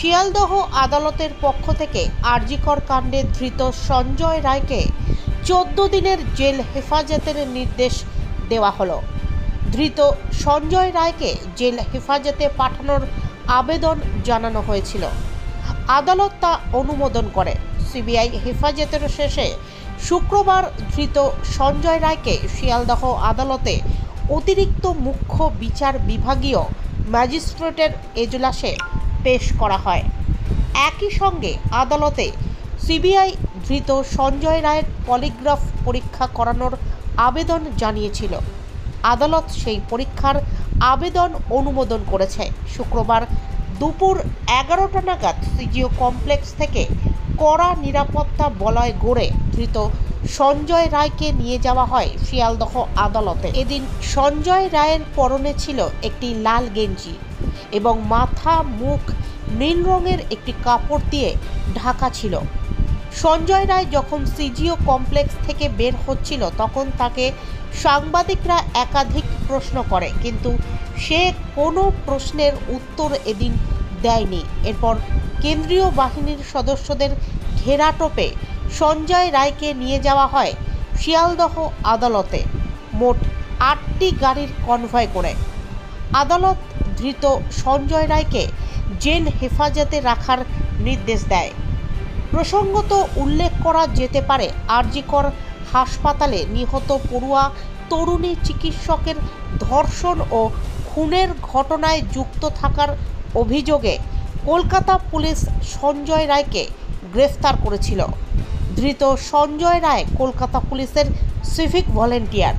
শিয়ালদহ আদালতের পক্ষ থেকে আরজিকর কাণ্ডে ধৃত সঞ্জয় রায়কে 14 দিনের জেল হেফাজতের নির্দেশ দেওয়া হলো। ধৃত সঞ্জয় রায়কে জেল হেফাজতে পাঠানোর আবেদন জানানো হয়েছিল। আদালত তা অনুমোদন করে। সিবিআই হেফাজতের শেষে শুক্রবার ধৃত সঞ্জয় রায়কে শিয়ালদহ আদালতে অতিরিক্ত মুখ্য বিচার বিভাগীয় ম্যাজিস্ট্রেটের এজলাসে পেশ করা হয়। একই সঙ্গে আদালতে সিবিআই ধৃত সঞ্জয় রায়ের পলিগ্রাফ পরীক্ষা করানোর আবেদন জানিয়েছিল। আদালত সেই পরীক্ষার আবেদন অনুমোদন করেছে। শুক্রবার দুপুর 11টা নাগাদ সিজিও কমপ্লেক্স থেকে কড়া নিরাপত্তা বলয় গড়ে ধৃত সঞ্জয় রায়কে নিয়ে যাওয়া হয় শিয়ালদহ আদালতে। এদিন সঞ্জয় রায়ের পরনে ছিল একটি লাল গেঞ্জি এবং মাথা মুখ নীল রঙের একটি কাপড় দিয়ে ঢাকা ছিল। সঞ্জয় রায় যখন সিজিও কমপ্লেক্স থেকে বের হচ্ছিল তখন তাকে সাংবাদিকরা একাধিক প্রশ্ন করে, কিন্তু সে কোনো প্রশ্নের উত্তর এদিন দেয়নি। এরপর কেন্দ্রীয় বাহিনীর সদস্যদের ঘেরাটোপে সঞ্জয় রায়কে নিয়ে যাওয়া হয় শিয়ালদহ আদালতে, মোট 8টি গাড়ির কনভয় করে। আদালত ধৃত সঞ্জয় রায়কে জেল হেফাজতে রাখার নির্দেশ দেয়। প্রসঙ্গত উল্লেখ করা যেতে পারে, আরজিকর হাসপাতালে নিহত পড়ুয়া তরুণী চিকিৎসকের ধর্ষণ ও খুনের ঘটনায় যুক্ত থাকার অভিযোগে কলকাতা পুলিশ সঞ্জয় রায়কে গ্রেফতার করেছিল। ধৃত সঞ্জয় রায় কলকাতা পুলিশের সিভিক ভলেন্টিয়ার।